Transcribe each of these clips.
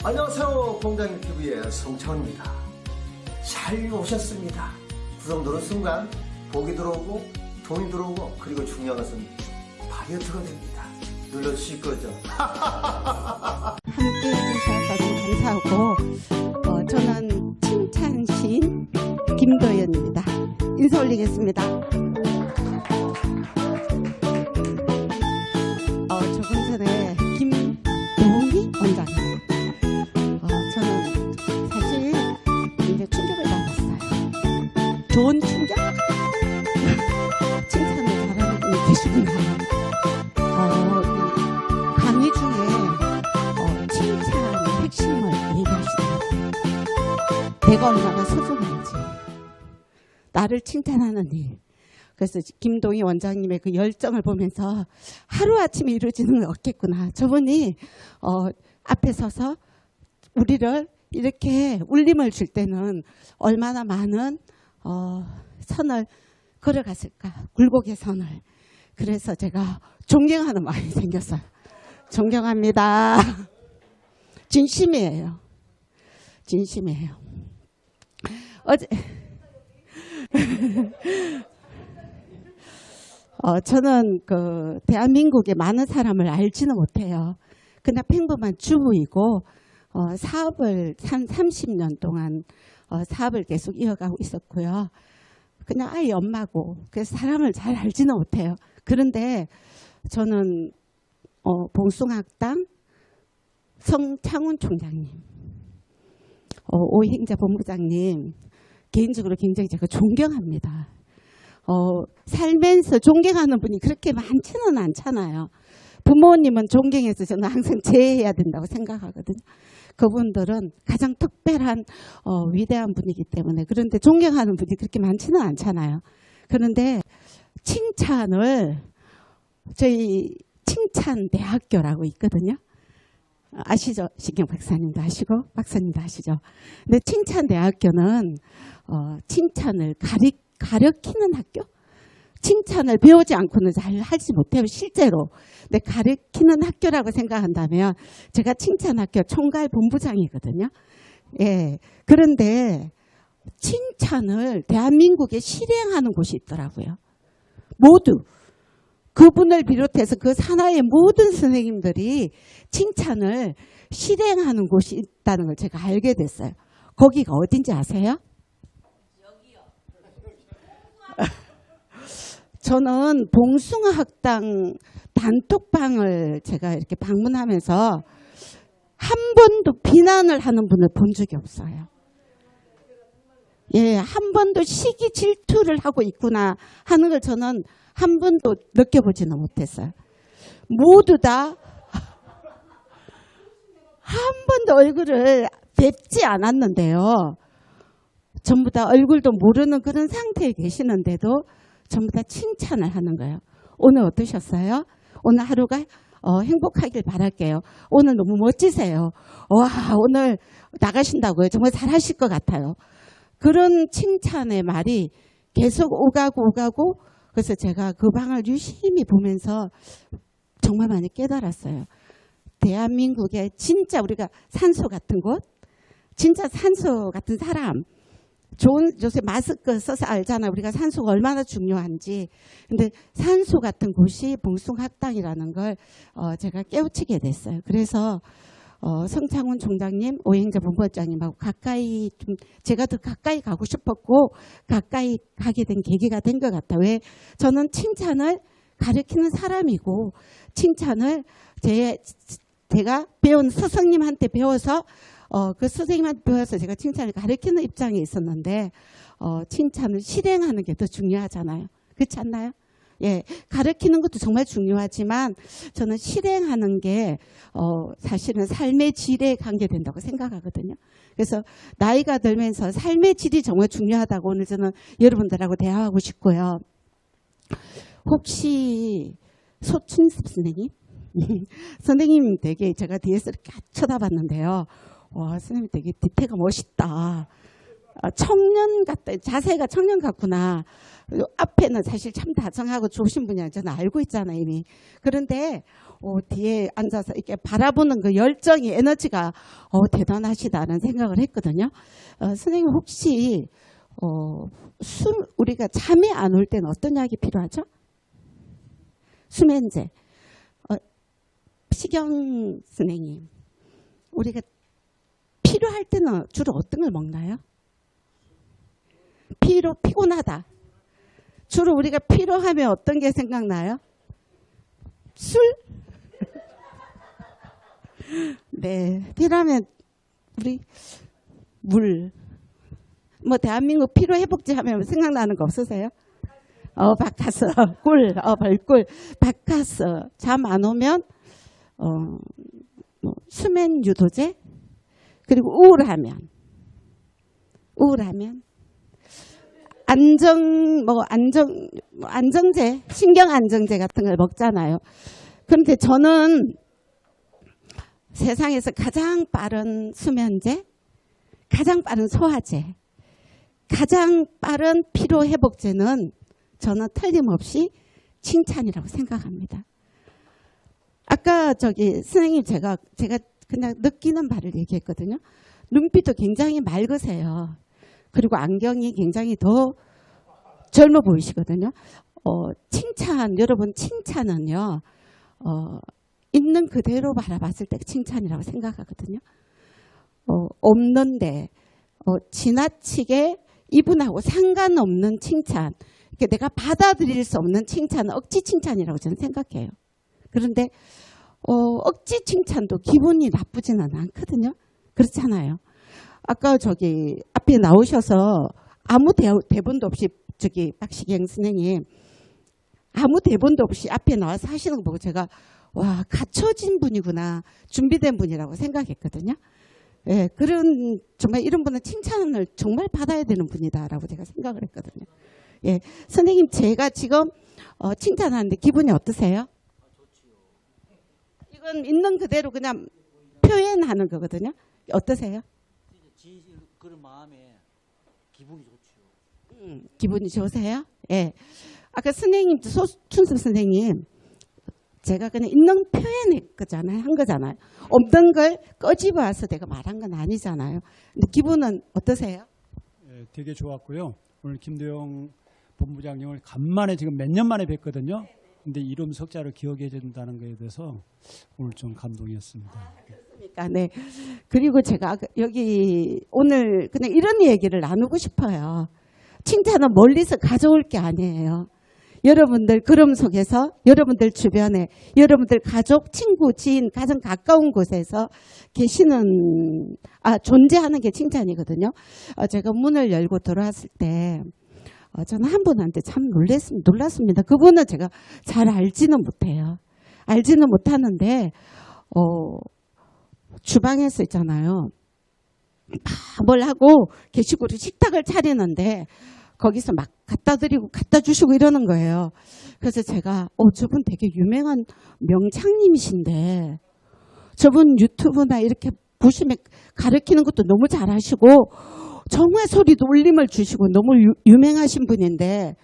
안녕하세요. 공장TV의 송차원입니다. 잘 오셨습니다. 구성 누른 순간 복이 들어오고 돈이 들어오고 그리고 중요한 것은 다이어트가 됩니다. 눌러주실 거죠? 함께 해주셔서 너무 감사하고 저는 칭찬신 김도연입니다. 인사 올리겠습니다. 조금 전에 김동희 원장님 저는 사실 이제 충격을 받았어요. 좋은 충격? 칭찬을 잘하는 분이 계시구나. 강의 중에 칭찬의 핵심을 얘기하시더라고요. 내가 얼마나 소중한지, 나를 칭찬하는 일. 그래서 김동희 원장님의 그 열정을 보면서 하루아침에 이루어지는 건 없겠구나. 저분이 앞에 서서 우리를 이렇게 울림을 줄 때는 얼마나 많은 선을 걸어갔을까. 굴곡의 선을. 그래서 제가 존경하는 마음이 생겼어요. 존경합니다. 진심이에요. 진심이에요. 어제 저는 대한민국의 많은 사람을 알지는 못해요. 그냥 평범한 주부이고 사업을 한 30년 동안 사업을 계속 이어가고 있었고요. 그냥 아이 엄마고 그래서 사람을 잘 알지는 못해요. 그런데 저는 봉숭아학당 성창훈 총장님, 오행자 본부장님 개인적으로 굉장히 제가 존경합니다. 살면서 존경하는 분이 그렇게 많지는 않잖아요. 부모님은 존경해서 저는 항상 제해야 된다고 생각하거든요. 그분들은 가장 특별한 위대한 분이기 때문에. 그런데 존경하는 분이 그렇게 많지는 않잖아요. 그런데 칭찬을 저희 칭찬대학교라고 있거든요. 아시죠? 신경 박사님도 아시고 박사님도 아시죠? 근데 칭찬대학교는 칭찬을 가르치는 학교? 칭찬을 배우지 않고는 잘 하지 못해요. 실제로. 근데 가르치는 학교라고 생각한다면 제가 칭찬학교 총괄 본부장이거든요. 예. 그런데 칭찬을 대한민국에 실행하는 곳이 있더라고요. 모두. 그분을 비롯해서 그 산하의 모든 선생님들이 칭찬을 실행하는 곳이 있다는 걸 제가 알게 됐어요. 거기가 어딘지 아세요? 여기요. 저는 봉숭아학당 단톡방을 제가 이렇게 방문하면서 한 번도 비난을 하는 분을 본 적이 없어요. 예, 한 번도 시기 질투를 하고 있구나 하는 걸 저는 한 번도 느껴보지는 못했어요. 모두 다 한 번도 얼굴을 뵙지 않았는데요. 전부 다 얼굴도 모르는 그런 상태에 계시는데도 전부 다 칭찬을 하는 거예요. 오늘 어떠셨어요? 오늘 하루가 행복하길 바랄게요. 오늘 너무 멋지세요. 와, 오늘 나가신다고요. 정말 잘하실 것 같아요. 그런 칭찬의 말이 계속 오가고 그래서 제가 그 방을 유심히 보면서 정말 많이 깨달았어요. 대한민국에 진짜 우리가 산소 같은 곳, 진짜 산소 같은 사람, 요새 마스크 써서 알잖아요. 우리가 산소가 얼마나 중요한지. 근데 산소 같은 곳이 봉숭아학당이라는 걸 제가 깨우치게 됐어요. 그래서 성창훈 총장님, 오행자 본부장님하고 가까이 좀 제가 더 가까이 가고 싶었고 가까이 가게 된 계기가 된 것 같아요. 왜? 저는 칭찬을 가르치는 사람이고 칭찬을 제가 배운 스승님한테 배워서 그 선생님한테 배워서 제가 칭찬을 가르치는 입장에 있었는데 칭찬을 실행하는 게 더 중요하잖아요. 그렇지 않나요? 예, 가르치는 것도 정말 중요하지만 저는 실행하는 게 사실은 삶의 질에 관계된다고 생각하거든요. 그래서 나이가 들면서 삶의 질이 정말 중요하다고 오늘 저는 여러분들하고 대화하고 싶고요. 혹시 소춘섭 선생님? 선생님 되게 제가 뒤에서 이렇게 쳐다봤는데요. 와, 선생님 되게 뒤태가 멋있다. 청년 같다. 자세가 청년 같구나. 앞에는 사실 참 다정하고 좋으신 분이야. 저는 알고 있잖아요, 이미. 그런데 뒤에 앉아서 이렇게 바라보는 그 열정이 에너지가 대단하시다는 생각을 했거든요. 선생님 혹시 우리가 잠이 안 올 때는 어떤 약이 필요하죠? 수면제. 시경 선생님, 우리가 필요할 때는 주로 어떤 걸 먹나요? 피곤하다. 주로 우리가 필요하면 어떤 게 생각나요? 술? 네, 필요하면 우리 물. 뭐 대한민국 피로회복제 하면 생각나는 거 없으세요? 바카스, 꿀, 벌꿀, 바카스. 잠 안 오면 뭐 수면 유도제, 그리고 우울하면 안정제, 신경 안정제 같은 걸 먹잖아요. 그런데 저는 세상에서 가장 빠른 수면제, 가장 빠른 소화제, 가장 빠른 피로 회복제는 저는 틀림없이 칭찬이라고 생각합니다. 아까 선생님 제가 그냥 느끼는 바를 얘기했거든요. 눈빛도 굉장히 맑으세요. 그리고 안경이 굉장히 더 젊어 보이시거든요. 여러분 칭찬은요, 있는 그대로 바라봤을 때 칭찬이라고 생각하거든요. 없는데, 지나치게 이분하고 상관없는 칭찬, 이렇게 내가 받아들일 수 없는 칭찬은 억지 칭찬이라고 저는 생각해요. 그런데, 억지 칭찬도 기분이 나쁘지는 않거든요. 그렇잖아요. 아까 앞에 나오셔서 아무 대본도 없이 박시경 선생님 아무 대본도 없이 앞에 나와서 하시는 거 보고 제가 와, 갖춰진 분이구나, 준비된 분이라고 생각했거든요. 예, 정말 이런 분은 칭찬을 정말 받아야 되는 분이다라고 제가 생각을 했거든요. 예, 선생님 제가 지금 칭찬하는데 기분이 어떠세요? 이건 있는 그대로 그냥 표현하는 거거든요. 어떠세요? 그런 마음에 기분이 좋지요. 기분이 좋으세요? 예. 아까 선생님, 소춘섭 선생님, 제가 그냥 있는 한 거잖아요. 없던 걸 꺼집어와서 내가 말한 건 아니잖아요. 근데 기분은 어떠세요? 네, 되게 좋았고요. 오늘 김도영 본부장님을 간만에 지금 몇 년 만에 뵀거든요. 근데 이름 석자를 기억해 준다는 거에 대해서 오늘 좀 감동이었습니다. 그렇습니까? 네. 그리고 제가 여기 오늘 그냥 이런 얘기를 나누고 싶어요. 칭찬은 멀리서 가져올 게 아니에요. 여러분들 그럼 속에서 여러분들 주변에 여러분들 가족, 친구, 지인 가장 가까운 곳에서 존재하는 게 칭찬이거든요. 제가 문을 열고 들어왔을 때 저는 한 분한테 참 놀랐습니다. 그분은 제가 잘 알지는 못해요. 알지는 못하는데 주방에서 있잖아요. 뭘 하고 계시고 식탁을 차리는데 거기서 막 갖다 드리고 갖다 주시고 이러는 거예요. 그래서 제가 저분 되게 유명한 명창님이신데 저분 유튜브나 이렇게 보시면 가르치는 것도 너무 잘하시고 정말 소리도 울림을 주시고 너무 유명하신 분인데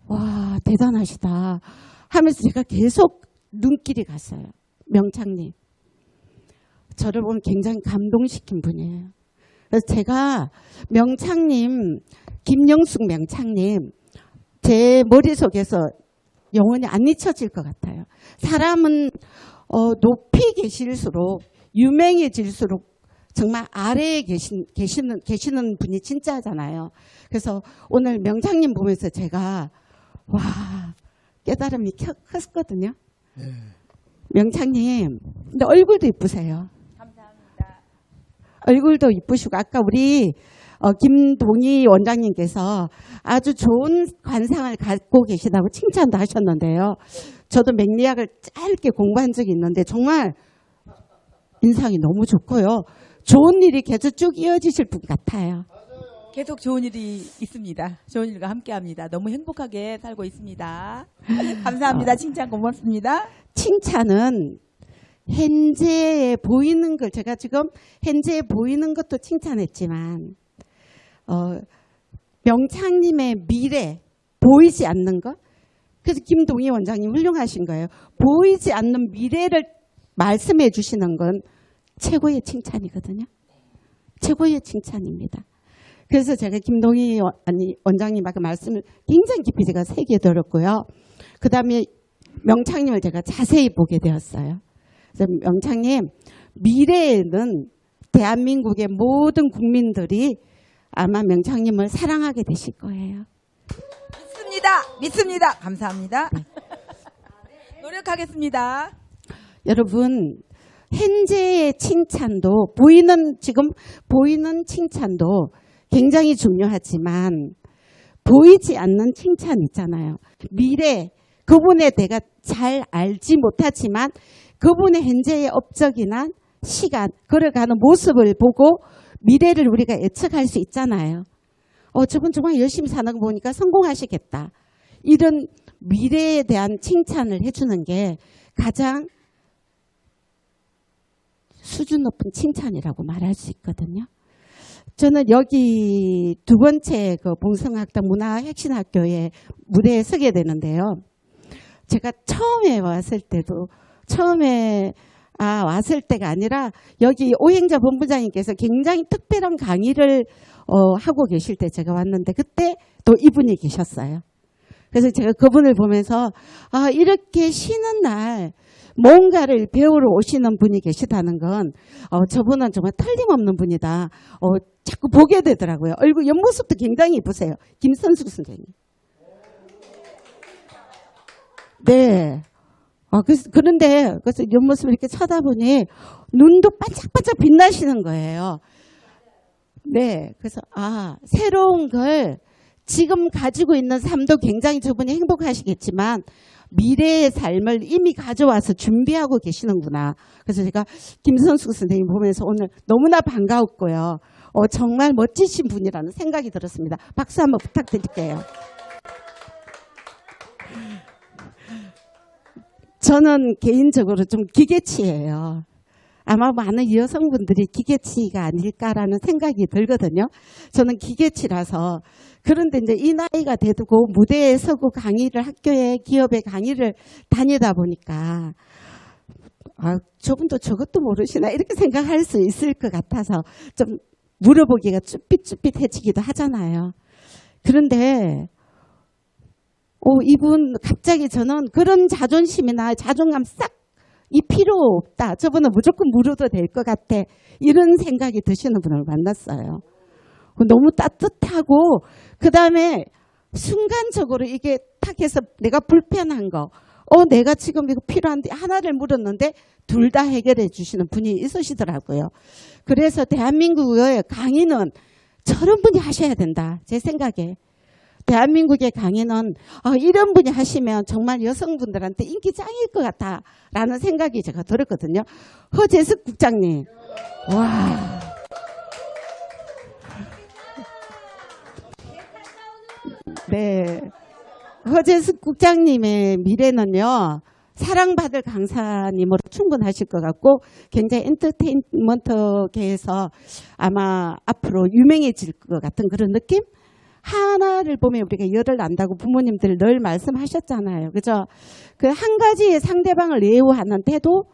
와, 대단하시다 하면서 제가 계속 눈길이 갔어요. 명창님. 저를 보면 굉장히 감동시킨 분이에요. 그래서 제가 명창님, 김영숙 명창님, 제 머릿속에서 영원히 안 잊혀질 것 같아요. 사람은 높이 계실수록, 유명해질수록 정말 아래에 계시는 분이 진짜잖아요. 그래서 오늘 명창님 보면서 제가 와, 깨달음이 컸거든요. 네. 명창님, 근데 얼굴도 이쁘세요. 감사합니다. 얼굴도 이쁘시고 아까 우리 김동희 원장님께서 아주 좋은 관상을 갖고 계시다고 칭찬도 하셨는데요. 저도 맥리학을 짧게 공부한 적이 있는데 정말 인상이 너무 좋고요. 좋은 일이 계속 쭉 이어지실 분 같아요. 계속 좋은 일이 있습니다. 좋은 일과 함께합니다. 너무 행복하게 살고 있습니다. 감사합니다. 칭찬 고맙습니다. 칭찬은 현재에 보이는 걸 제가 지금 현재에 보이는 것도 칭찬했지만 명창님의 미래 보이지 않는 것 그래서 김동희 원장님 훌륭하신 거예요. 보이지 않는 미래를 말씀해 주시는 건 최고의 칭찬이거든요. 최고의 칭찬입니다. 그래서 제가 김동희 원장님하고 말씀을 굉장히 깊이 제가 새겨 들었고요. 그 다음에 명창님을 제가 자세히 보게 되었어요. 그래서 명창님, 미래에는 대한민국의 모든 국민들이 아마 명창님을 사랑하게 되실 거예요. 믿습니다. 감사합니다. 노력하겠습니다. 여러분, 현재의 칭찬도 지금 보이는 칭찬도 굉장히 중요하지만 보이지 않는 칭찬 있잖아요. 미래, 그분에 내가 잘 알지 못하지만 그분의 현재의 업적이나 시간, 걸어가는 모습을 보고 미래를 우리가 예측할 수 있잖아요. 저분 정말 열심히 사는 거 보니까 성공하시겠다. 이런 미래에 대한 칭찬을 해주는 게 가장 수준 높은 칭찬이라고 말할 수 있거든요. 저는 여기 두 번째 그 봉성학당 문화혁신학교의 무대에 서게 되는데요. 제가 처음에 왔을 때가 아니라 여기 오행자 본부장님께서 굉장히 특별한 강의를 하고 계실 때 제가 왔는데 그때 또 이분이 계셨어요. 그래서 제가 그분을 보면서 이렇게 쉬는 날 뭔가를 배우러 오시는 분이 계시다는 건 저분은 정말 틀림없는 분이다. 자꾸 보게 되더라고요. 얼굴 옆모습도 굉장히 이쁘세요. 김선숙 선생님. 네. 그런데 그래서 옆모습을 이렇게 쳐다보니 눈도 반짝반짝 빛나시는 거예요. 네. 그래서 새로운 걸 지금 가지고 있는 삶도 굉장히 저분이 행복하시겠지만 미래의 삶을 이미 가져와서 준비하고 계시는구나. 그래서 제가 김선숙 선생님 보면서 오늘 너무나 반가웠고요. 정말 멋지신 분이라는 생각이 들었습니다. 박수 한번 부탁드릴게요. 저는 개인적으로 좀 기계치예요. 아마 많은 여성분들이 기계치가 아닐까라는 생각이 들거든요. 저는 기계치라서. 그런데 이제 이 나이가 돼도 무대에 서고 강의를 학교에 기업에 강의를 다니다 보니까 저분도 저것도 모르시나 이렇게 생각할 수 있을 것 같아서 좀 물어보기가 쭈삣쭈삣해지기도 하잖아요. 그런데 이분 갑자기 저는 그런 자존심이나 자존감 싹 이 필요 없다. 저분은 무조건 물어도 될 것 같아. 이런 생각이 드시는 분을 만났어요. 너무 따뜻하고 그다음에 순간적으로 이게 탁 해서 내가 불편한 거 내가 지금 이거 필요한데 하나를 물었는데 둘 다 해결해 주시는 분이 있으시더라고요. 그래서 대한민국의 강의는 저런 분이 하셔야 된다. 제 생각에. 대한민국의 강의는 이런 분이 하시면 정말 여성분들한테 인기 짱일 것 같다라는 생각이 제가 들었거든요. 허재숙 국장님. 와. 네. 허재숙 국장님의 미래는요. 사랑받을 강사님으로 충분하실 것 같고 굉장히 엔터테인먼트계에서 아마 앞으로 유명해질 것 같은 그런 느낌? 하나를 보면 우리가 열을 난다고 부모님들 늘 말씀하셨잖아요. 그죠? 그 한 가지의 상대방을 예우하는 태도,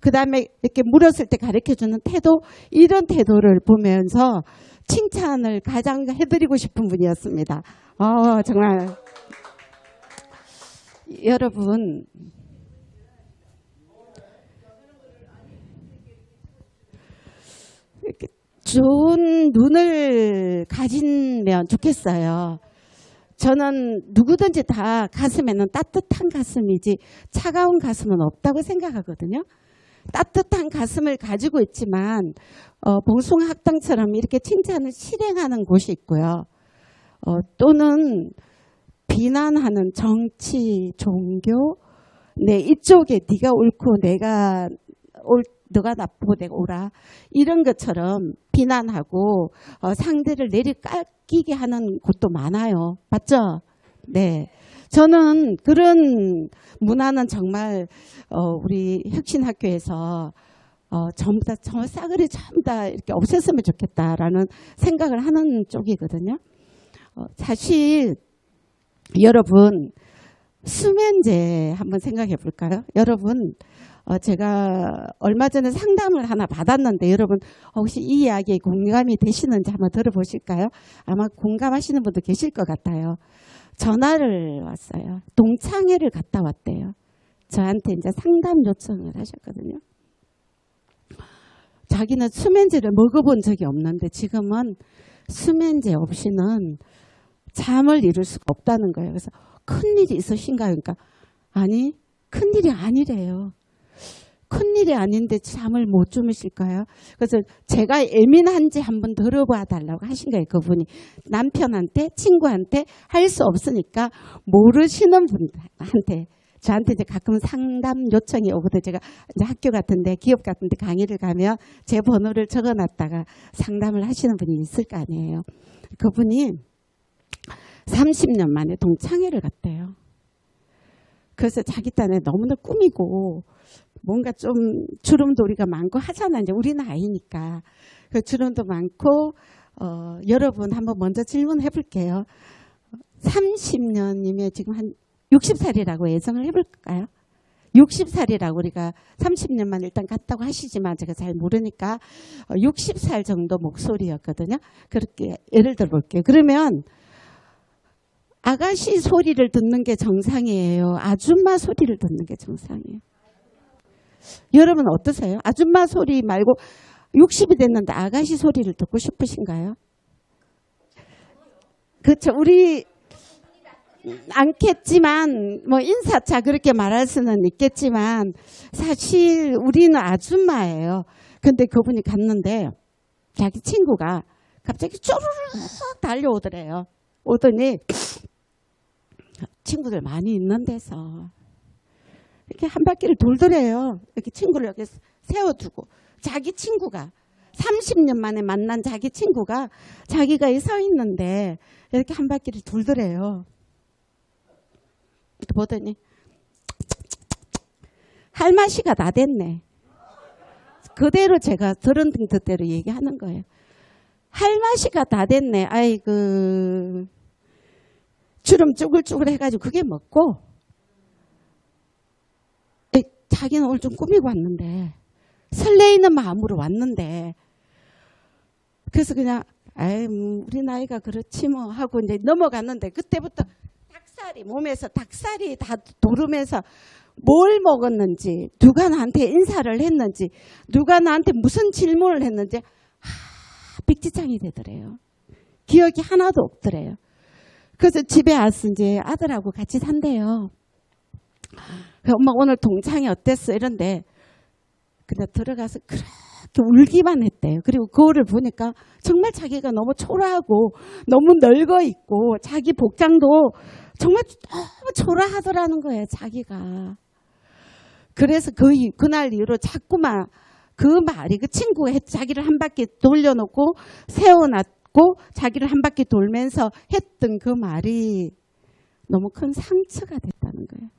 그 다음에 이렇게 물었을 때 가르쳐주는 태도, 이런 태도를 보면서 칭찬을 가장 해드리고 싶은 분이었습니다. 정말. 여러분. 이렇게 좋은 눈을 가지면 좋겠어요. 저는 누구든지 다 가슴에는 따뜻한 가슴이지 차가운 가슴은 없다고 생각하거든요. 따뜻한 가슴을 가지고 있지만 봉숭아학당처럼 이렇게 칭찬을 실행하는 곳이 있고요. 또는 비난하는 정치, 종교, 이쪽에 네가 옳고 너가 나쁘고 내가 옳아. 이런 것처럼 비난하고 상대를 내리깔기게 하는 곳도 많아요. 맞죠? 네. 저는 그런 문화는 정말 우리 혁신학교에서 전부 다 정말 싸그리 전부 다 이렇게 없앴으면 좋겠다라는 생각을 하는 쪽이거든요. 사실 여러분 수면제 한번 생각해 볼까요? 여러분, 제가 얼마 전에 상담을 하나 받았는데 여러분 혹시 이 이야기에 공감이 되시는지 한번 들어보실까요? 아마 공감하시는 분도 계실 것 같아요. 전화를 왔어요. 동창회를 갔다 왔대요. 저한테 이제 상담 요청을 하셨거든요. 자기는 수면제를 먹어본 적이 없는데 지금은 수면제 없이는 잠을 이룰 수가 없다는 거예요. 그래서 큰일이 있으신가요? 그러니까 아니, 큰일이 아니래요. 큰일이 아닌데 잠을 못 주무실까요? 그래서 제가 예민한지 한번 들어봐 달라고 하신 거예요. 그분이 남편한테 친구한테 할 수 없으니까 모르시는 분한테 저한테 이제 가끔 상담 요청이 오거든요. 제가 이제 학교 같은데 기업 같은데 강의를 가면 제 번호를 적어놨다가 상담을 하시는 분이 있을 거 아니에요. 그분이 30년 만에 동창회를 갔대요. 그래서 자기 딴에 너무나 꾸미고 뭔가 좀 주름돌이가 많고 하잖아요. 이제 우리 나이니까. 그 주름도 많고, 여러분 한번 먼저 질문해 볼게요. 30년이면 지금 한 60살이라고 예상을 해 볼까요? 60살이라고 우리가 30년만 일단 갔다고 하시지만 제가 잘 모르니까 60살 정도 목소리였거든요. 그렇게 예를 들어 볼게요. 그러면 아가씨 소리를 듣는 게 정상이에요? 아줌마 소리를 듣는 게 정상이에요? 여러분 어떠세요? 아줌마 소리 말고 60이 됐는데 아가씨 소리를 듣고 싶으신가요? 그렇죠. 우리 않겠지만 뭐 인사차 그렇게 말할 수는 있겠지만 사실 우리는 아줌마예요. 근데 그분이 갔는데 자기 친구가 갑자기 쪼르르 달려오더래요. 오더니 친구들 많이 있는 데서 이렇게 한 바퀴를 돌더래요. 이렇게 친구를 여기 세워두고 자기 친구가 30년 만에 만난 자기 친구가 자기가 서 있는데 이렇게 한 바퀴를 돌더래요. 보더니 할 맛이가 다 됐네. 그대로 제가 들은 뜻대로 얘기하는 거예요. 할 맛이가 다 됐네. 아이고 주름 쭈글쭈글 해가지고 그게 먹고 자기는 오늘 좀 꾸미고 왔는데 설레이는 마음으로 왔는데 그래서 그냥 아이 우리 나이가 그렇지 뭐 하고 이제 넘어갔는데 그때부터 닭살이 몸에서 닭살이 다 도르면서 뭘 먹었는지 누가 나한테 인사를 했는지 누가 나한테 무슨 질문을 했는지 백지장이 되더래요. 기억이 하나도 없더래요. 그래서 집에 와서 이제 아들하고 같이 산대요. 엄마 오늘 동창회 어땠어? 이런데 그냥 들어가서 그렇게 울기만 했대요. 그리고 거울을 보니까 정말 자기가 너무 초라하고 너무 늙어 있고 자기 복장도 정말 너무 초라하더라는 거예요. 자기가. 그래서 그날 이후로 자꾸만 그 말이 그 친구가 자기를 한 바퀴 돌려놓고 세워놨고 자기를 한 바퀴 돌면서 했던 그 말이 너무 큰 상처가 됐다는 거예요.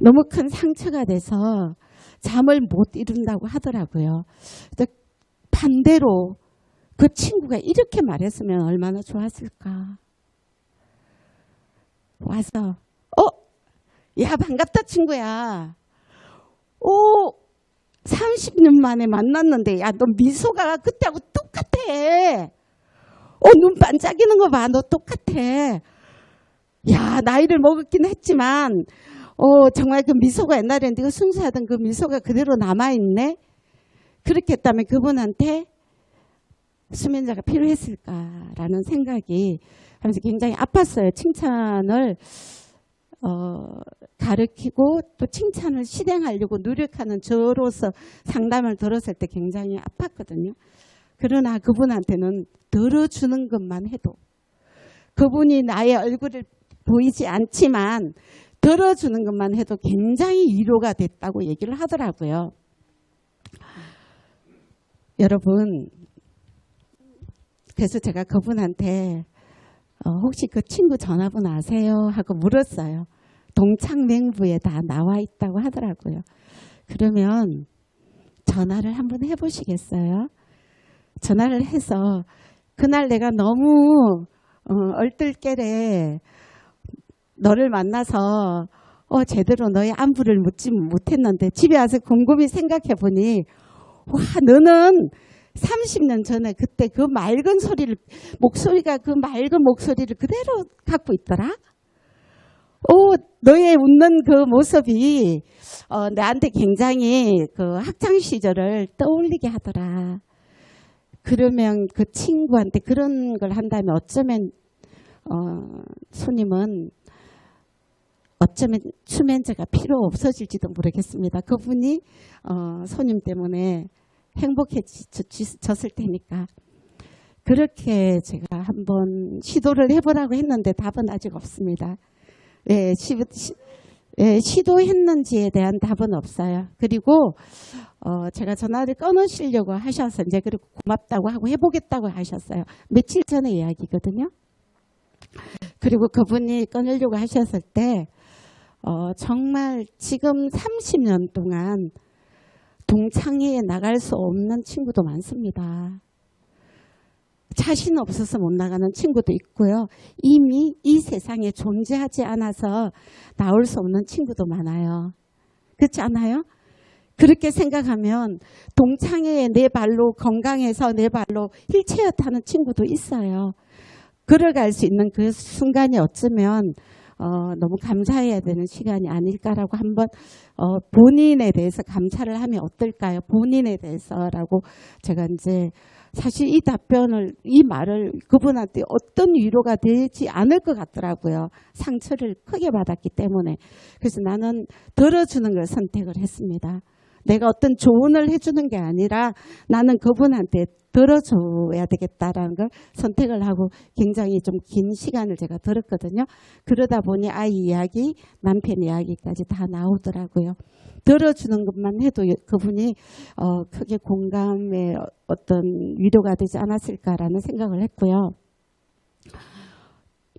너무 큰 상처가 돼서 잠을 못 이룬다고 하더라고요. 반대로 그 친구가 이렇게 말했으면 얼마나 좋았을까. 와서 야 반갑다 친구야. 30년 만에 만났는데 야 너 미소가 그때하고 똑같아. 눈 반짝이는 거 봐. 너 똑같아. 야 나이를 먹었긴 했지만 정말 그 미소가 옛날에 네가 순수하던 그 미소가 그대로 남아있네. 그렇게 했다면 그분한테 수면제가 필요했을까라는 생각이 하면서 굉장히 아팠어요. 칭찬을 가르치고 또 칭찬을 실행하려고 노력하는 저로서 상담을 들었을 때 굉장히 아팠거든요. 그러나 그분한테는 들어주는 것만 해도 그분이 나의 얼굴을 보이지 않지만 들어주는 것만 해도 굉장히 위로가 됐다고 얘기를 하더라고요. 여러분, 그래서 제가 그분한테 혹시 그 친구 전화번호 아세요? 하고 물었어요. 동창맹부에 다 나와 있다고 하더라고요. 그러면 전화를 한번 해보시겠어요? 전화를 해서 그날 내가 너무 얼떨결에 너를 만나서 제대로 너의 안부를 묻지 못했는데 집에 와서 곰곰이 생각해 보니 와, 너는 30년 전에 그때 그 맑은 소리를, 목소리가 그 맑은 목소리를 그대로 갖고 있더라? 너의 웃는 그 모습이, 나한테 굉장히 그 학창 시절을 떠올리게 하더라. 그러면 그 친구한테 그런 걸 한다면 어쩌면, 손님은 어쩌면 수면제가 필요 없어질지도 모르겠습니다. 그분이, 손님 때문에 행복해졌을 테니까. 그렇게 제가 한번 시도를 해보라고 했는데 답은 아직 없습니다. 시도했는지에 대한 답은 없어요. 그리고 제가 전화를 끊으시려고 하셔서 이제 그리고 고맙다고 하고 해보겠다고 하셨어요. 며칠 전에 이야기거든요. 그리고 그분이 끊으려고 하셨을 때 정말 지금 30년 동안 동창회에 나갈 수 없는 친구도 많습니다. 자신 없어서 못 나가는 친구도 있고요. 이미 이 세상에 존재하지 않아서 나올 수 없는 친구도 많아요. 그렇지 않아요? 그렇게 생각하면 동창회에 내 발로 건강해서 내 발로 휠체어 타는 친구도 있어요. 걸어갈 수 있는 그 순간이 어쩌면 너무 감사해야 되는 시간이 아닐까라고 한번 본인에 대해서 감사를 하면 어떨까요? 본인에 대해서라고 제가 이제 사실 이 말을 그분한테 어떤 위로가 되지 않을 것 같더라고요. 상처를 크게 받았기 때문에. 그래서 나는 들어주는 걸 선택을 했습니다. 내가 어떤 조언을 해주는 게 아니라 나는 그분한테 들어줘야 되겠다라는 걸 선택을 하고 굉장히 좀 긴 시간을 제가 들었거든요. 그러다 보니 아이 이야기, 남편 이야기까지 다 나오더라고요. 들어주는 것만 해도 그분이 크게 공감의 어떤 위로가 되지 않았을까라는 생각을 했고요.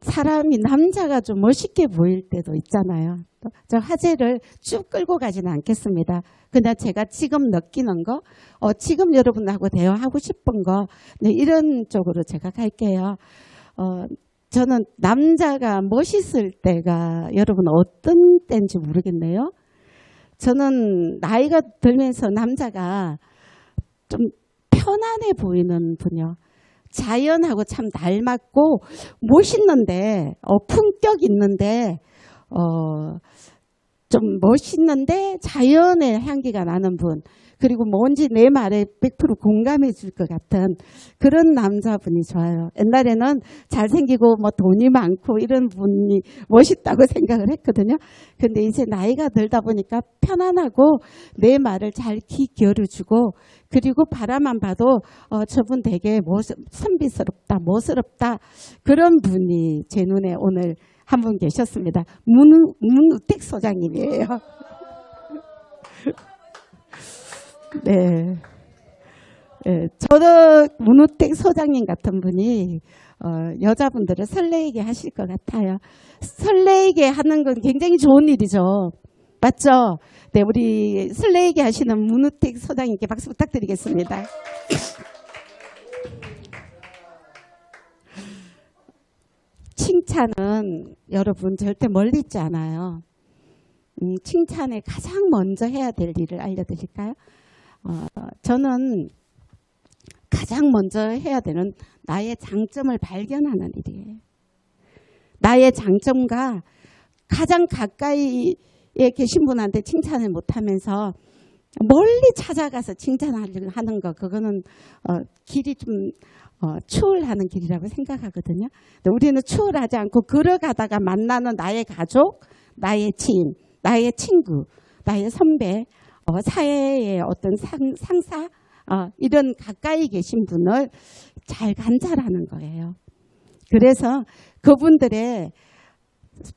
사람이 남자가 좀 멋있게 보일 때도 있잖아요. 저 화제를 쭉 끌고 가지는 않겠습니다. 그냥 제가 지금 느끼는 거, 지금 여러분하고 대화하고 싶은 거, 네, 이런 쪽으로 제가 갈게요. 저는 남자가 멋있을 때가 여러분 어떤 때인지 모르겠네요. 저는 나이가 들면서 남자가 좀 편안해 보이는 분이요. 자연하고 참 닮았고 멋있는데 품격 있는데 좀 멋있는데 자연의 향기가 나는 분, 그리고 뭔지 내 말에 100% 공감해 줄 것 같은 그런 남자분이 좋아요. 옛날에는 잘생기고 뭐 돈이 많고 이런 분이 멋있다고 생각을 했거든요. 근데 이제 나이가 들다 보니까 편안하고 내 말을 잘 귀 기울여주고, 그리고 바라만 봐도 저분 되게 선비스럽다, 멋스럽다, 그런 분이 제 눈에 오늘 한 분 계셨습니다. 문우택 소장님이에요. 네. 저도 문우택 소장님 같은 분이 여자분들을 설레게 하실 것 같아요. 설레게 하는 건 굉장히 좋은 일이죠. 맞죠? 네, 우리 설레게 하시는 문우택 소장님께 박수 부탁드리겠습니다. 칭찬은 여러분 절대 멀리 있지 않아요. 칭찬을 가장 먼저 해야 될 일을 알려드릴까요? 저는 가장 먼저 해야 되는 나의 장점을 발견하는 일이에요. 나의 장점과 가장 가까이에 계신 분한테 칭찬을 못하면서 멀리 찾아가서 칭찬하려고 하는 거, 그거는 길이 좀 추월하는 길이라고 생각하거든요. 근데 우리는 추월하지 않고 걸어가다가 만나는 나의 가족, 나의 지인, 나의 친구, 나의 선배, 사회의 어떤 상사, 이런 가까이 계신 분을 잘 관찰하는 거예요. 그래서 그분들의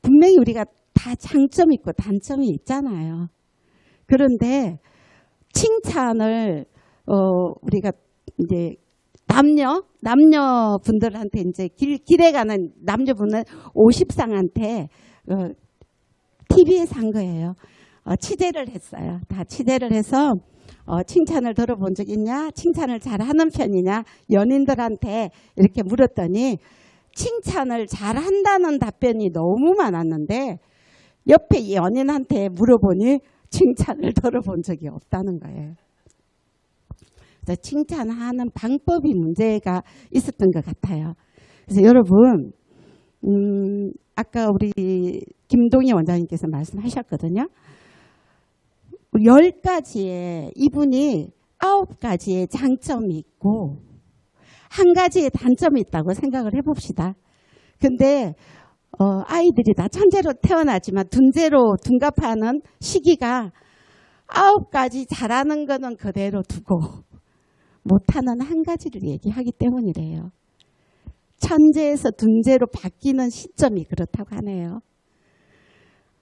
분명히 우리가 다 장점이 있고 단점이 있잖아요. 그런데 칭찬을 우리가 이제 남녀분들한테 이제 길에 가는 남녀분은 50상한테 TV에서 한 거예요. 취재를 했어요. 다 취재를 해서 칭찬을 들어본 적 있냐? 칭찬을 잘하는 편이냐? 연인들한테 이렇게 물었더니 칭찬을 잘한다는 답변이 너무 많았는데 옆에 연인한테 물어보니 칭찬을 들어본 적이 없다는 거예요. 그래서 칭찬하는 방법이 문제가 있었던 것 같아요. 그래서 여러분, 아까 우리 김동희 원장님께서 말씀하셨거든요. 10가지에 이분이 9가지의 장점이 있고 한 가지의 단점이 있다고 생각을 해봅시다. 근데 아이들이 다 천재로 태어나지만 둔재로 둔갑하는 시기가 9가지 잘하는 거는 그대로 두고 못하는 한 가지를 얘기하기 때문이래요. 천재에서 둔재로 바뀌는 시점이 그렇다고 하네요.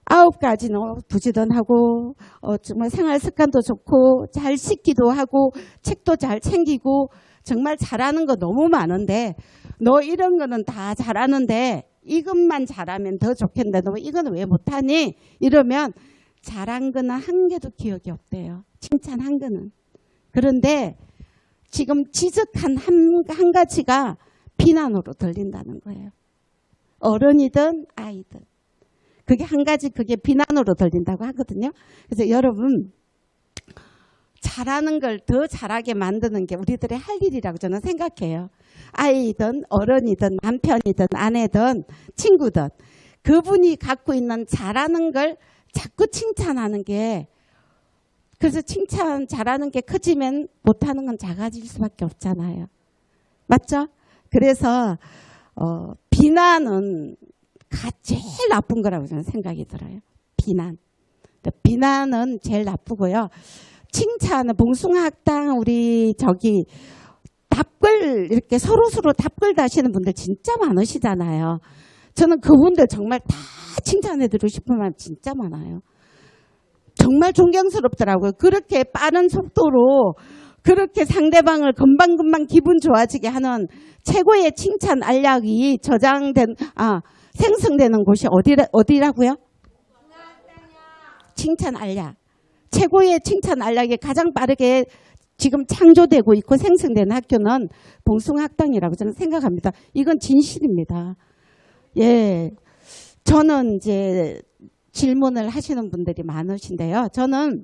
9가지는 부지런하고 정말 생활 습관도 좋고 잘 씻기도 하고 책도 잘 챙기고 정말 잘하는 거 너무 많은데 너 이런 거는 다 잘하는데 이것만 잘하면 더 좋겠는데 너 이거는 왜 못하니? 이러면 잘한 거는 한 개도 기억이 없대요. 칭찬한 거는. 그런데 지금 지적한 한 가지가 비난으로 들린다는 거예요. 어른이든 아이든. 그게 한 가지 그게 비난으로 들린다고 하거든요. 그래서 여러분 잘하는 걸 더 잘하게 만드는 게 우리들의 할 일이라고 저는 생각해요. 아이든 어른이든 남편이든 아내든 친구든 그분이 갖고 있는 잘하는 걸 자꾸 칭찬하는 게 그래서 칭찬 잘하는 게 커지면 못하는 건 작아질 수밖에 없잖아요. 맞죠? 그래서 비난은 제일 나쁜 거라고 저는 생각이 들어요. 비난은 제일 나쁘고요. 칭찬은 봉숭아학당 우리 답글 이렇게 서로 답글 다시는 분들 진짜 많으시잖아요. 저는 그분들 정말 다 칭찬해드리고 싶은 마음 진짜 많아요. 정말 존경스럽더라고요. 그렇게 빠른 속도로 그렇게 상대방을 금방금방 기분 좋아지게 하는 최고의 칭찬 알약이 생성되는 곳이 어디라고요? 칭찬 알약. 최고의 칭찬 알약이 가장 빠르게 지금 창조되고 있고 생성되는 학교는 봉숭아학당이라고 저는 생각합니다. 이건 진실입니다. 예, 저는 이제 질문을 하시는 분들이 많으신데요. 저는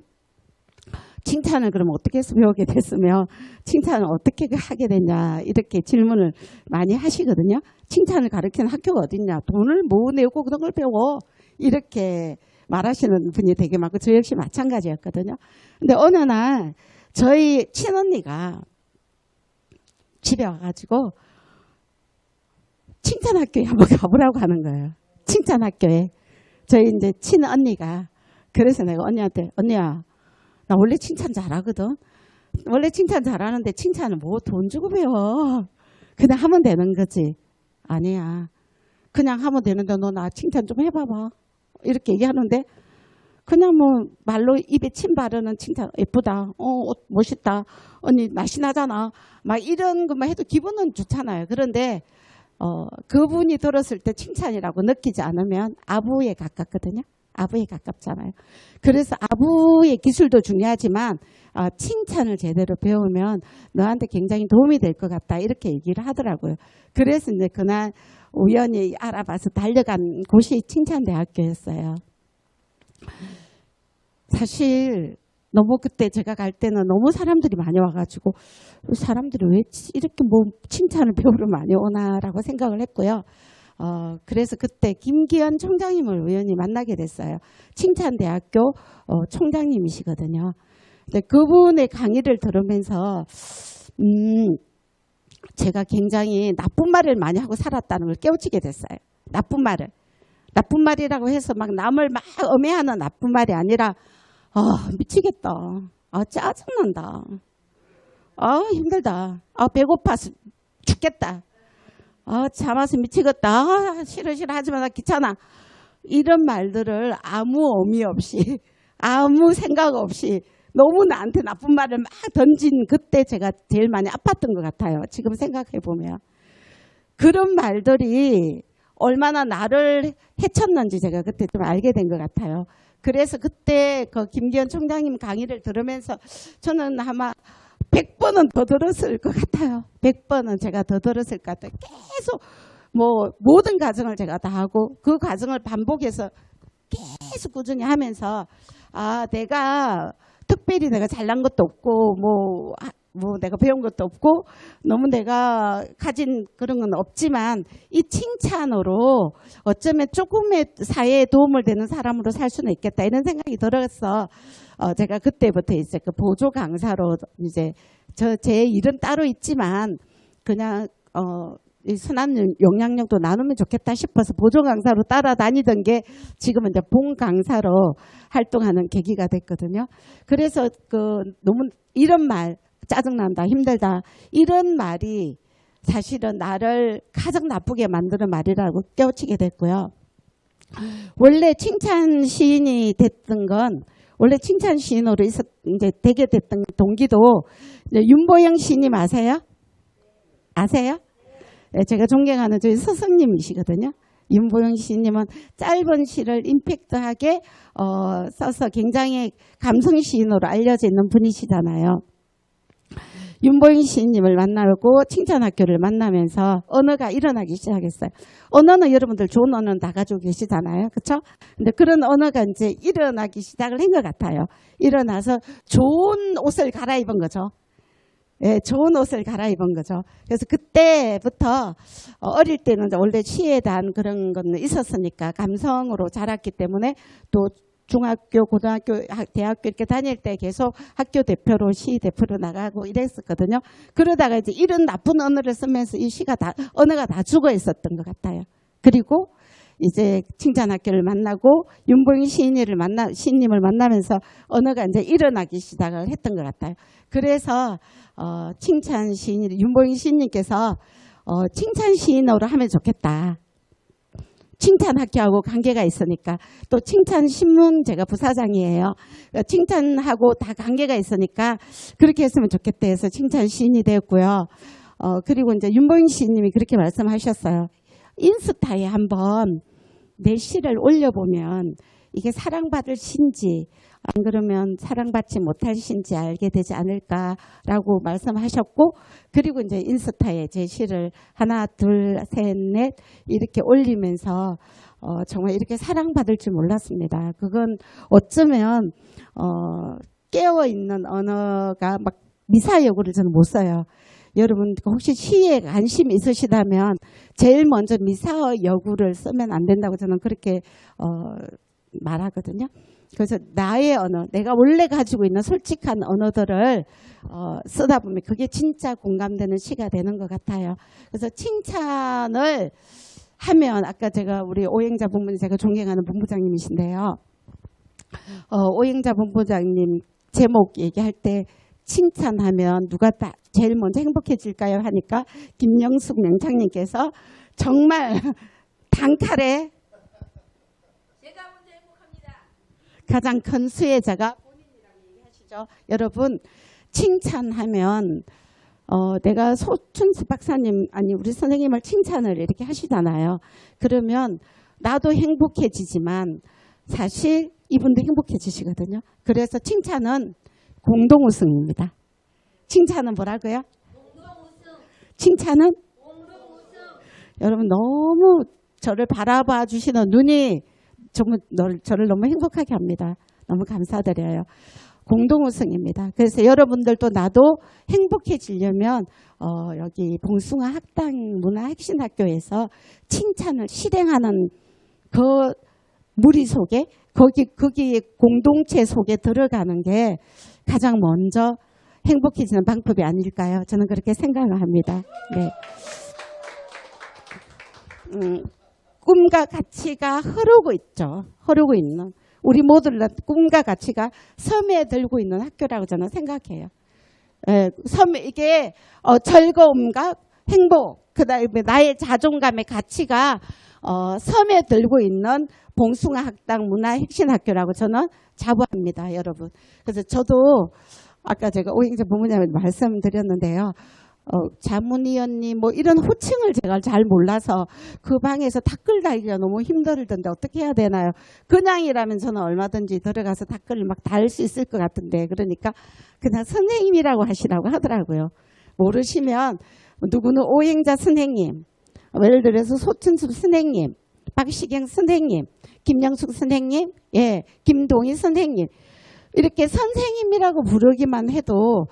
칭찬을 그럼 어떻게 해서 배우게 됐으며 칭찬을 어떻게 하게 됐냐 이렇게 질문을 많이 하시거든요. 칭찬을 가르치는 학교가 어딨냐. 돈을 뭐 내고 그런 걸 배워. 이렇게 말하시는 분이 되게 많고 저 역시 마찬가지였거든요. 근데 어느 날 저희 친언니가 집에 와가지고 칭찬학교에 한번 가보라고 하는 거예요. 칭찬학교에. 저희 이제 친언니가. 그래서 내가 언니한테 언니야 나 원래 칭찬 잘하거든. 원래 칭찬 잘하는데 칭찬을 뭐 돈 주고 배워. 그냥 하면 되는 거지. 아니야. 그냥 하면 되는데 너 나 칭찬 좀 해봐봐. 이렇게 얘기하는데 그냥 뭐 말로 입에 침 바르는 칭찬 예쁘다. 옷 멋있다. 언니 날씬하잖아. 막 이런 것만 해도 기분은 좋잖아요. 그런데 그분이 들었을 때 칭찬이라고 느끼지 않으면 아부에 가깝거든요. 아부에 가깝잖아요. 그래서 아부의 기술도 중요하지만 칭찬을 제대로 배우면 너한테 굉장히 도움이 될 것 같다. 이렇게 얘기를 하더라고요. 그래서 이제 그날 우연히 알아봐서 달려간 곳이 칭찬대학교였어요. 사실 너무 그때 제가 갈 때는 너무 사람들이 많이 와가지고 사람들이 왜 이렇게 뭐 칭찬을 배우러 많이 오나라고 생각을 했고요. 그래서 그때 김기현 총장님을 우연히 만나게 됐어요. 칭찬대학교 총장님이시거든요. 근데 그분의 강의를 들으면서 제가 굉장히 나쁜 말을 많이 하고 살았다는 걸 깨우치게 됐어요. 나쁜 말을. 나쁜 말이라고 해서 막 남을 막 엄해하는 나쁜 말이 아니라 미치겠다. 짜증난다. 힘들다. 배고파서 죽겠다. 참아서 미치겠다. 싫어 하지마 나 귀찮아. 이런 말들을 아무 의미 없이 아무 생각 없이 너무 나한테 나쁜 말을 막 던진 그때 제가 제일 많이 아팠던 것 같아요. 지금 생각해 보면. 그런 말들이 얼마나 나를 해쳤는지 제가 그때 좀 알게 된 것 같아요. 그래서 그때 그 김기현 총장님 강의를 들으면서 저는 아마 100번은 더 들었을 것 같아요. 100번은 제가 더 들었을 것 같아요. 계속 뭐 모든 과정을 제가 다 하고 그 과정을 반복해서 계속 꾸준히 하면서 내가 특별히 내가 잘난 것도 없고 뭐 내가 배운 것도 없고 너무 내가 가진 그런 건 없지만 이 칭찬으로 어쩌면 조금의 사회에 도움을 되는 사람으로 살 수는 있겠다 이런 생각이 들어서 제가 그때부터 이제 그 보조 강사로 이제 제 일은 따로 있지만 그냥 이 순환 영향력도 나누면 좋겠다 싶어서 보조 강사로 따라다니던 게 지금은 이제 본 강사로 활동하는 계기가 됐거든요. 그래서 너무 이런 말 짜증난다, 힘들다 이런 말이 사실은 나를 가장 나쁘게 만드는 말이라고 깨우치게 됐고요. 원래 칭찬 시인이 됐던 건 원래 칭찬 시인으로 이제 되게 됐던 동기도 윤보영 시인님 아세요? 아세요? 네, 제가 존경하는 저희 스승님이시거든요. 윤보영 시인님은 짧은 시를 임팩트하게 써서 굉장히 감성 시인으로 알려져 있는 분이시잖아요. 윤보영 시인님을 만나고 칭찬학교를 만나면서 언어가 일어나기 시작했어요. 언어는 여러분들 좋은 언어는 다 가지고 계시잖아요. 그렇죠? 근데 그런 언어가 이제 일어나기 시작을 한 것 같아요. 일어나서 좋은 옷을 갈아입은 거죠. 예, 좋은 옷을 갈아입은 거죠. 그래서 그때부터 어릴 때는 원래 시에 대한 그런 건 있었으니까 감성으로 자랐기 때문에 또 중학교, 고등학교, 대학교 이렇게 다닐 때 계속 학교 대표로 시 대표로 나가고 이랬었거든요. 그러다가 이제 이런 나쁜 언어를 쓰면서 이 언어가 다 죽어 있었던 것 같아요. 그리고 이제 칭찬학교를 만나고 윤보영 시인님을 만나면서 언어가 이제 일어나기 시작을 했던 것 같아요. 그래서 칭찬 시인 윤보영 시인님께서 칭찬 시인으로 하면 좋겠다. 칭찬학교하고 관계가 있으니까 또 칭찬신문 제가 부사장이에요. 칭찬하고 다 관계가 있으니까 그렇게 했으면 좋겠다 해서 칭찬시인이 되었고요. 그리고 이제 윤보영 시인님이 그렇게 말씀하셨어요. 인스타에 한번 내 시를 올려보면 이게 사랑받을 시인지 안 그러면 사랑받지 못할 시인지 알게 되지 않을까라고 말씀하셨고 그리고 이제 인스타에 제 시를 하나 둘 셋 넷 이렇게 올리면서 정말 이렇게 사랑받을 줄 몰랐습니다. 그건 어쩌면 깨어있는 언어가 막 미사여구를 저는 못 써요. 여러분 혹시 시에 관심이 있으시다면 제일 먼저 미사여구를 쓰면 안 된다고 저는 그렇게 말하거든요. 그래서 나의 언어, 내가 원래 가지고 있는 솔직한 언어들을 쓰다 보면 그게 진짜 공감되는 시가 되는 것 같아요. 그래서 칭찬을 하면 아까 제가 우리 오행자 본부님 제가 존경하는 본부장님이신데요. 오행자 본부장님 제목 얘기할 때 칭찬하면 누가 제일 먼저 행복해질까요? 하니까 김영숙 명창님께서 정말 단칼에 제가 먼저 행복합니다. 가장 큰 수혜자가 본인이라고 얘기하시죠. 여러분 칭찬하면 내가 소춘수 박사님 아니 우리 선생님을 칭찬을 이렇게 하시잖아요. 그러면 나도 행복해지지만 사실 이분도 행복해지시거든요. 그래서 칭찬은 공동우승입니다. 칭찬은 뭐라고요? 공동우승. 칭찬은? 공동우승. 여러분 너무 저를 바라봐 주시는 눈이 정말 저를 너무 행복하게 합니다. 너무 감사드려요. 공동우승입니다. 그래서 여러분들도 나도 행복해지려면 여기 봉숭아 학당 문화혁신학교에서 칭찬을 실행하는 그 무리 속에 거기에 공동체 속에 들어가는 게 가장 먼저 행복해지는 방법이 아닐까요? 저는 그렇게 생각을 합니다. 네. 꿈과 가치가 흐르고 있죠. 흐르고 있는 우리 모두를 꿈과 가치가 스며들고 있는 학교라고 저는 생각해요. 예, 이게 즐거움과 행복, 그다음에 나의 자존감의 가치가 스며들고 있는 봉숭아 학당 문화혁신학교라고 저는 자부합니다, 여러분. 그래서 저도 아까 제가 오행자 부모님한테 말씀드렸는데요. 자문위원님 뭐 이런 호칭을 제가 잘 몰라서 그 방에서 댓글 달기가 너무 힘들던데 어떻게 해야 되나요? 그냥이라면 저는 얼마든지 들어가서 댓글을 막 달 수 있을 것 같은데 그러니까 그냥 선생님이라고 하시라고 하더라고요. 모르시면 누구는 오행자 선생님, 예를 들어서 소춘숙 선생님, 박시경 선생님, 김영숙 선생님, 예, 김동희 선생님. 이렇게 선생님이라고 부르기만 해도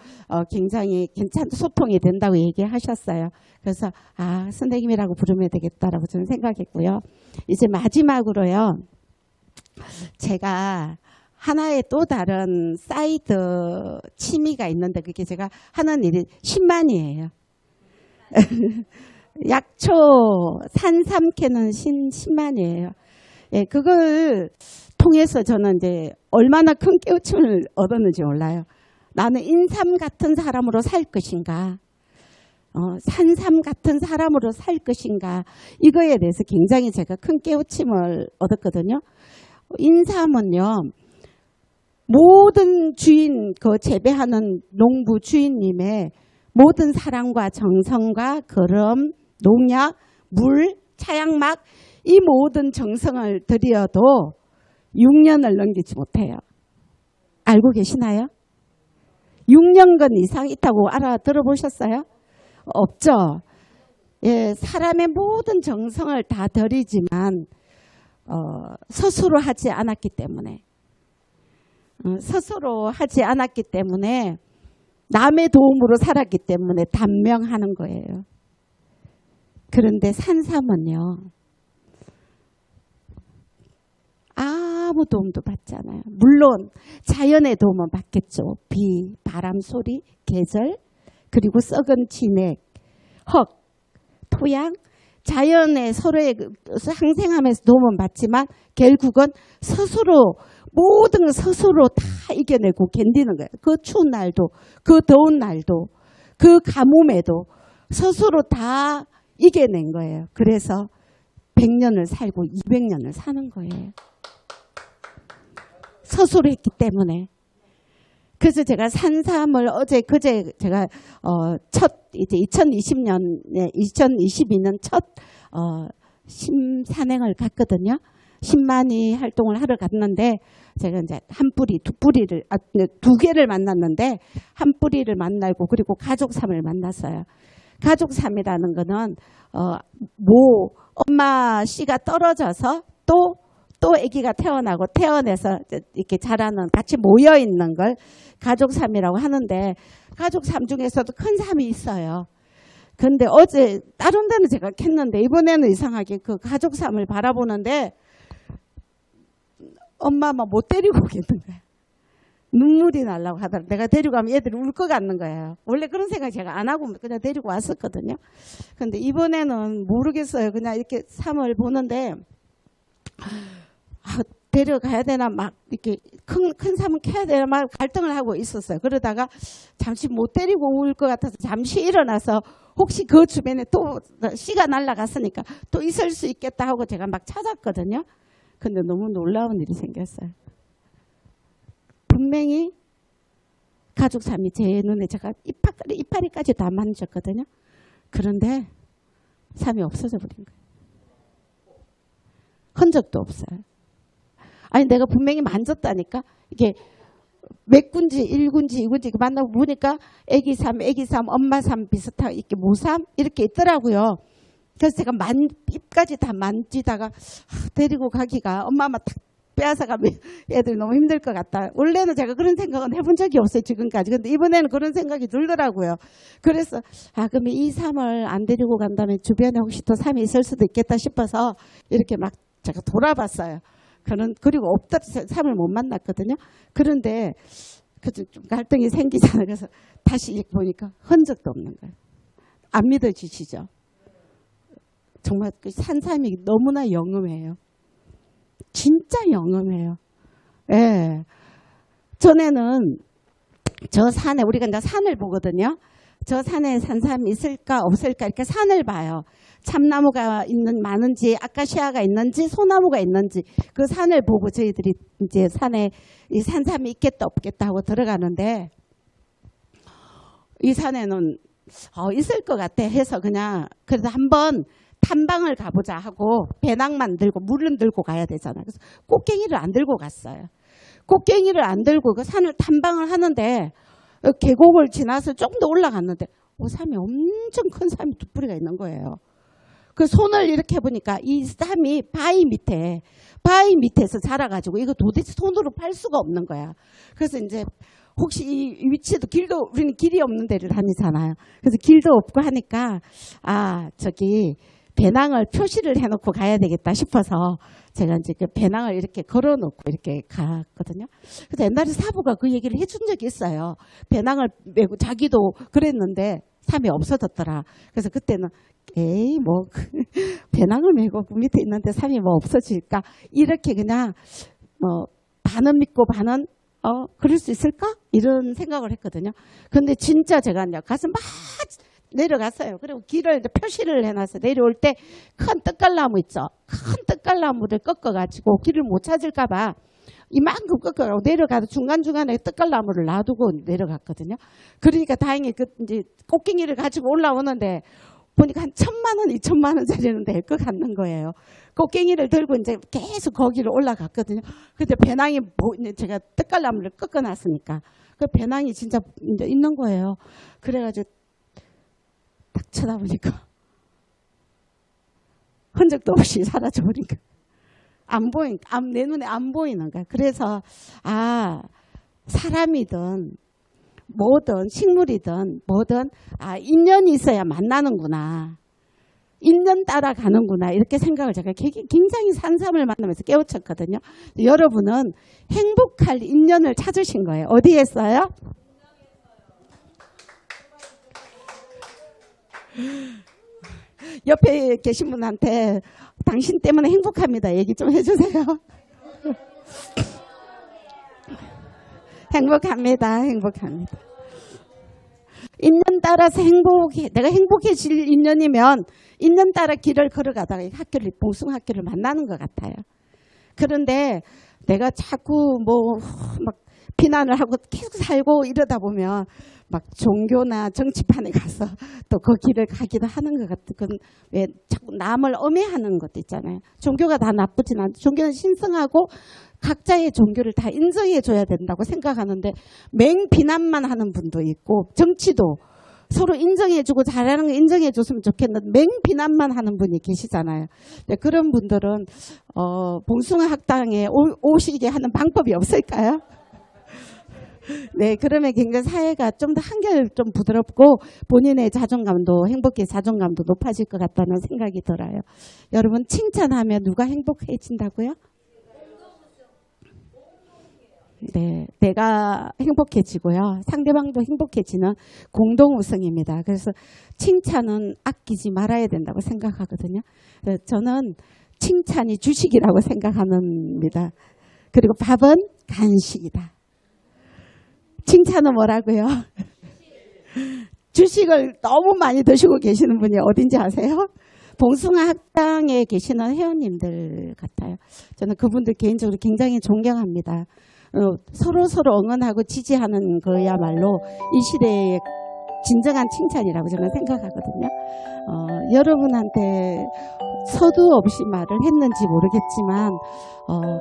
굉장히 괜찮은 소통이 된다고 얘기하셨어요. 그래서 선생님이라고 부르면 되겠다라고 저는 생각했고요. 이제 마지막으로요. 제가 하나의 또 다른 사이드 취미가 있는데 그게 제가 하는 일이 신만이에요. 약초 산삼 캐는 신만이에요. 예, 그걸 통해서 저는 이제 얼마나 큰 깨우침을 얻었는지 몰라요. 나는 인삼 같은 사람으로 살 것인가, 산삼 같은 사람으로 살 것인가, 이거에 대해서 굉장히 제가 큰 깨우침을 얻었거든요. 인삼은요, 모든 주인, 그 재배하는 농부 주인님의 모든 사랑과 정성과 거름, 농약, 물, 차양막, 이 모든 정성을 들여도 6년을 넘기지 못해요. 알고 계시나요? 6년간 이상 있다고 들어보셨어요? 없죠. 예, 사람의 모든 정성을 다 들이지만 스스로 하지 않았기 때문에 남의 도움으로 살았기 때문에 단명하는 거예요. 그런데 산삼은요, 아무 도움도 받지 않아요. 물론 자연의 도움은 받겠죠. 비, 바람 소리, 계절, 그리고 썩은 진액, 흙, 토양, 자연의 서로의 상생하면서 도움은 받지만 결국은 스스로 모든 걸 스스로 다 이겨내고 견디는 거예요. 그 추운 날도, 그 더운 날도, 그 가뭄에도 스스로 다 이겨낸 거예요. 그래서 100년을 살고 200년을 사는 거예요. 스스로 했기 때문에. 그래서 제가 산삼을 그제 제가 이제 2022년 첫 심산행을 갔거든요. 10만이 활동을 하러 갔는데 제가 이제 두 개를 만났는데 한 뿌리를 만나고 그리고 가족삼을 만났어요. 가족삼이라는 거는 엄마 씨가 떨어져서 또 아기가 태어나서 이렇게 자라는 같이 모여 있는 걸 가족삼이라고 하는데 가족삼 중에서도 큰 삼이 있어요. 근데 어제 다른 데는 제가 캤는데 이번에는 이상하게 그 가족삼을 바라보는데 엄마만 못 데리고 오겠는 거야. 눈물이 나려고 하더라. 내가 데리고 가면 애들이 울 것 같는 거예요. 원래 그런 생각 제가 안 하고 그냥 데리고 왔었거든요. 근데 이번에는 모르겠어요. 그냥 이렇게 삼을 보는데 데려가야 되나 막 이렇게 큰 삼은 캐야 되나 막 갈등을 하고 있었어요. 그러다가 잠시 못 데리고 올 것 같아서 잠시 일어나서 혹시 그 주변에 또 씨가 날아갔으니까 또 있을 수 있겠다 하고 제가 막 찾았거든요. 근데 너무 놀라운 일이 생겼어요. 분명히 가족삼이 제 눈에 제가 이파리까지 다 만졌거든요. 그런데 삼이 없어져 버린 거예요. 흔적도 없어요. 아니 내가 분명히 만졌다니까. 이게 몇 군지, 1군지, 2군지 만나고 보니까 애기삼, 엄마삼 비슷하게 이렇게 모삼 이렇게 있더라고요. 그래서 제가 잎까지 다 만지다가 데리고 가기가 엄마만 탁 빼앗아가면 애들 너무 힘들 것 같다. 원래는 제가 그런 생각은 해본 적이 없어요, 지금까지. 근데 이번에는 그런 생각이 들더라고요. 그래서 그러면 이 삼을 안 데리고 간다면 주변에 혹시 또 삼이 있을 수도 있겠다 싶어서 이렇게 막 제가 돌아봤어요. 그리고 없다 삼을 못 만났거든요. 그런데 좀 갈등이 생기잖아요. 그래서 다시 보니까 흔적도 없는 거예요. 안 믿어지시죠? 정말 그 산삼이 너무나 영험해요. 진짜 영험해요. 예. 전에는 저 산에 우리가 이제 산을 보거든요. 저 산에 산삼이 있을까 없을까 이렇게 산을 봐요. 참나무가 많은지 아카시아가 있는지 소나무가 있는지 그 산을 보고 저희들이 이제 산에 이 산삼이 있겠다 없겠다 하고 들어가는데 이 산에는 있을 것 같아 해서 그래서 한번 탐방을 가보자 하고 배낭만 들고 물은 들고 가야 되잖아요. 그래서 꽃갱이를 안 들고 갔어요. 꽃갱이를 안 들고 그 산을 탐방을 하는데 계곡을 지나서 조금 더 올라갔는데 삼이 엄청 큰 삼이 두 뿌리가 있는 거예요. 그 손을 이렇게 해보니까 이 쌈이 바위 밑에서 자라가지고 이거 도대체 손으로 팔 수가 없는 거야. 그래서 이제 혹시 이 위치도 우리는 길이 없는 데를 다니잖아요. 그래서 길도 없고 하니까 저기 배낭을 표시를 해놓고 가야 되겠다 싶어서 제가 이제 그 배낭을 이렇게 걸어놓고 이렇게 갔거든요. 그래서 옛날에 사부가 그 얘기를 해준 적이 있어요. 배낭을 메고 자기도 그랬는데 삶이 없어졌더라. 그래서 그때는 에이 뭐 배낭을 메고 그 밑에 있는데 삶이 뭐 없어질까 이렇게 그냥 뭐 반은 믿고 반은 그럴 수 있을까 이런 생각을 했거든요. 근데 진짜 제가 가서 막 내려갔어요. 그리고 길을 이제 표시를 해놨어요. 내려올 때 큰 떡갈나무 있죠. 큰 떡갈나무를 꺾어가지고 길을 못 찾을까봐 이만큼 꺾어가고 내려가도 중간중간에 떡갈나무를 놔두고 내려갔거든요. 그러니까 다행히 이제 꽃갱이를 가지고 올라오는데 보니까 한 1,000만 원, 2,000만 원짜리는 될 것 같는 거예요. 꽃갱이를 들고 이제 계속 거기를 올라갔거든요. 근데 배낭이 제가 떡갈나무를 꺾어놨으니까 그 배낭이 진짜 이제 있는 거예요. 그래가지고 딱 쳐다보니까 흔적도 없이 사라져버린 거야. 내 눈에 안 보이는 거야. 그래서 사람이든 뭐든 식물이든 뭐든 인연이 있어야 만나는구나. 인연 따라가는구나. 이렇게 생각을 제가 굉장히 산삼을 만나면서 깨우쳤거든요. 여러분은 행복할 인연을 찾으신 거예요. 어디에 있어요? 옆에 계신 분한테 당신 때문에 행복합니다. 얘기 좀 해주세요. 행복합니다. 인연 따라서 내가 행복해질 인연이면 인연 따라 길을 걸어가다가 봉숭아학교를 만나는 것 같아요. 그런데 내가 자꾸 막 비난을 하고 계속 살고 이러다 보면 막 종교나 정치판에 가서 또 그 길을 가기도 하는 것 같은 그건 왜 자꾸 남을 엄해하는 것도 있잖아요. 종교가 다 나쁘진 않죠. 종교는 신성하고 각자의 종교를 다 인정해 줘야 된다고 생각하는데 맹비난만 하는 분도 있고 정치도 서로 인정해 주고 잘하는 거 인정해 줬으면 좋겠는데 맹비난만 하는 분이 계시잖아요. 그런 분들은 봉숭아 학당에 오시게 하는 방법이 없을까요? 네, 그러면 굉장히 사회가 좀 더 한결 좀 부드럽고 본인의 자존감도 자존감도 높아질 것 같다는 생각이 들어요. 여러분 칭찬하면 누가 행복해진다고요? 네, 내가 행복해지고요. 상대방도 행복해지는 공동 우승입니다. 그래서 칭찬은 아끼지 말아야 된다고 생각하거든요. 저는 칭찬이 주식이라고 생각합니다. 그리고 밥은 간식이다. 칭찬은 뭐라고요? 주식을 너무 많이 드시고 계시는 분이 어딘지 아세요? 봉숭아 학당에 계시는 회원님들 같아요. 저는 그분들 개인적으로 굉장히 존경합니다. 서로 응원하고 지지하는 거야말로 이 시대의 진정한 칭찬이라고 저는 생각하거든요. 여러분한테 서두 없이 말을 했는지 모르겠지만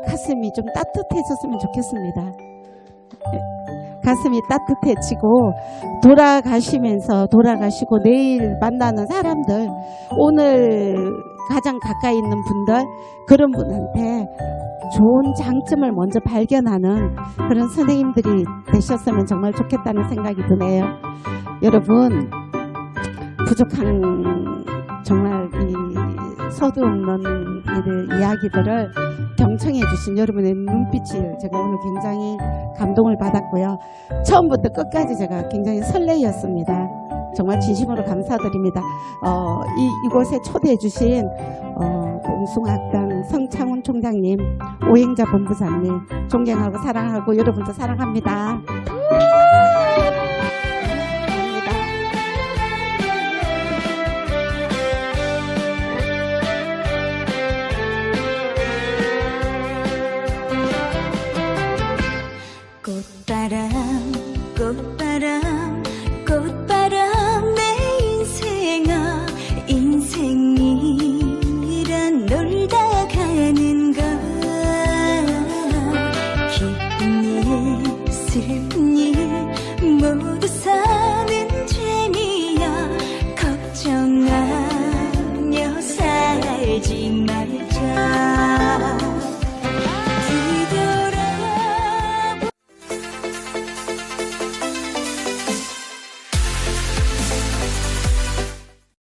가슴이 좀 따뜻해졌으면 좋겠습니다. 가슴이 따뜻해지고 돌아가시고 내일 만나는 사람들, 오늘 가장 가까이 있는 분들, 그런 분한테 좋은 장점을 먼저 발견하는 그런 선생님들이 되셨으면 정말 좋겠다는 생각이 드네요. 여러분, 부족한 정말 이 서두 없는 이야기들을 경청해 주신 여러분의 눈빛을 제가 오늘 굉장히 감동을 받았고요. 처음부터 끝까지 제가 굉장히 설레였습니다. 정말 진심으로 감사드립니다. 이곳에 초대해 주신 봉숭아학당 성창훈 총장님, 오행자 본부장님 존경하고 사랑하고 여러분도 사랑합니다.